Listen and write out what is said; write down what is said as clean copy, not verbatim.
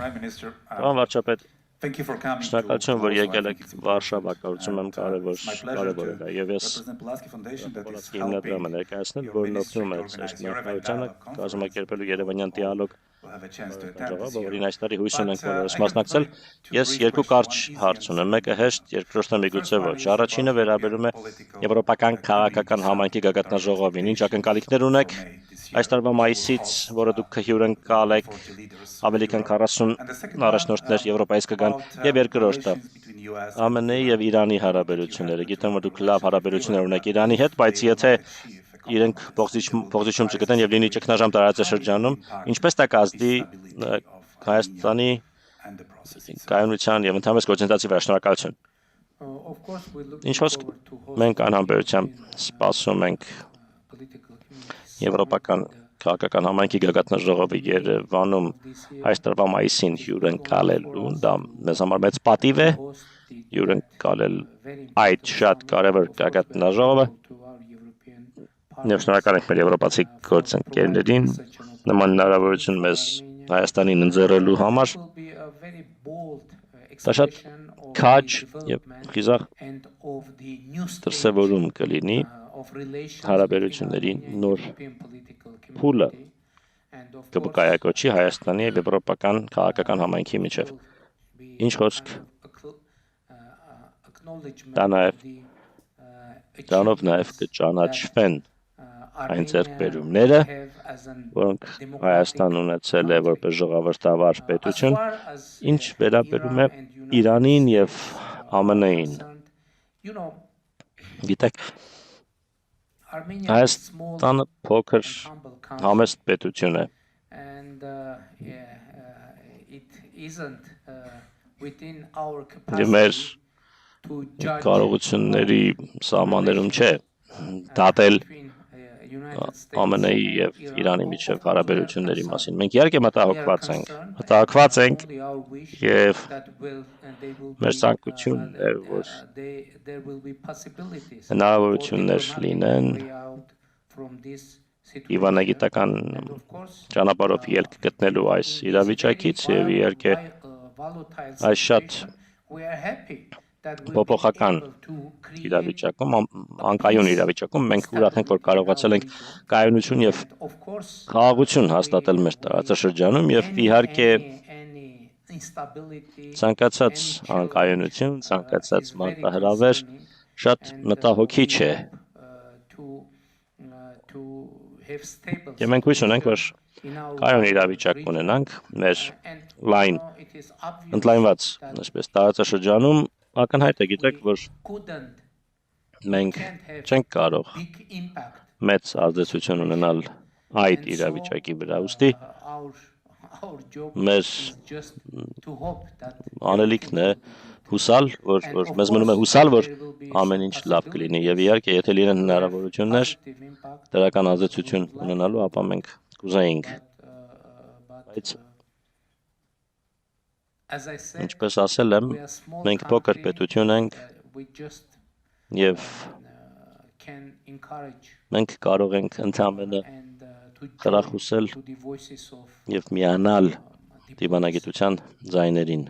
Պարոն վարչապետ, շնորհակալություն, որ եկել եք Վարշավա, կարծում եմ կարևոր է, եւ ես Պոլացկի հիմնադրամը ներկայացնել, որն օգնում է նախարարությանը կազմակերպելու երևանյան դիալոգ, որին այս տարի հույս ունենք բոլորս մասնակցել։ Ես երկու կարճ հարց ունեմ, մեկը հեշտ, երկրորդը միգուցե ոչ։ Առաջինը վերաբերում է Եվրոպական քաղաքական համայնքի գագաթնաժողովին, ինչ ակնկալիքներ ունեք այս տարվա մայիսից, որը դուք հյուրընկալ եք, ավելի քան 40 առաջնորդներ Եվրոպայից կգան, եւ երկրորդը ԱՄՆ-ի եւ Իրանի հարաբերությունները։ Գիտեմ, որ դուք լավ հարաբերություններ ունեք Իրանի հետ, բայց եթե իրենք փոխզիջում չգտնեն եւ լինի ճգնաժամ տարածաշրջանում, ինչպես դա կազդի Հայաստանի կայունության եւ ընդհանրապես գործընթացի վրա։ Շնորհակալություն։ Ինչ խոսք մենք անհամբերությամբ սպասում ենք Եվրոպական քաղաքական համայնքի գագաթնաժողովի Երևանում այս տարվա մայիսին հյուրընկալելուն, դա մեզ համար մեծ պատիվ է հյուրընկալել այդ շատ կարևոր գագաթնաժողովը, եւ շնորհակալ ենք մեր եվրոպացի գործընկերներին նման հնարավորություն մեզ Հայաստանին ընձեռելու համար։ Դա շատ քաջ եւ խիզախ դրսևորում կլինի հարաբերությունների նոր փուլը կկայակոչի Հայաստանի եւ Եվրոպական քաղաքական համայնքի միջեւ։ Ինչ խոսք դրանով նաեւ կճանաչվեն այն ձեռքբերումները, որոնք Հայաստան ունեցել է որպես ժողովրդավար պետություն, ինչ վերաբերում է Իրանին եւ ԱՄՆ-ին։ Գիտեք, Հայաստանը փոքր համեստ պետություն է։ Եվ մեր կարողությունների սահմաններում չէ դատել ԱՄՆ-ի եւ Իրանի միջև հարաբերությունների մասին։ Մենք իհարկե մտահոգված ենք եւ մեր ցանկությունն է, որ հնարավորություններ լինեն դիվանագիտական ճանապարհով ելք գտնելու այս իրավիճակից եւ իհարկե այս շատ փոփոխական իրավիճակում, անկայուն իրավիճակում մենք ուրախ ենք, որ կարողացել ենք կայունություն եւ խաղաղություն հաստատել մեր տարածաշրջանում եւ իհարկե ցանկացած անկայունություն, ցանկացած մարտահրավեր շատ մտահոգիչ է։ Եվ մենք հույս ունենք, որ կայուն իրավիճակ ունենանք մեր ընդլայնված տարածաշրջանում։ Ակնհայտ է, գիտեք, որ մենք չենք կարող մեծ ազդեցություն ունենալ այդ իրավիճակի վրա, ուստի մեր անելիքն է հուսալ, որ մեզ մնում է հուսալ, որ ամեն ինչ լավ կլինի, եւ իհարկե, եթե լինեն հնարավորություններ դրական ազդեցություն ունենալու, ապա մենք կուզեինք։ Բայց ինչպես ասել եմ, մենք փոքր պետություն ենք եւ մենք կարող ենք ընդհանրապես խրախուսել եւ միանալ դիվանագիտության ձայներին։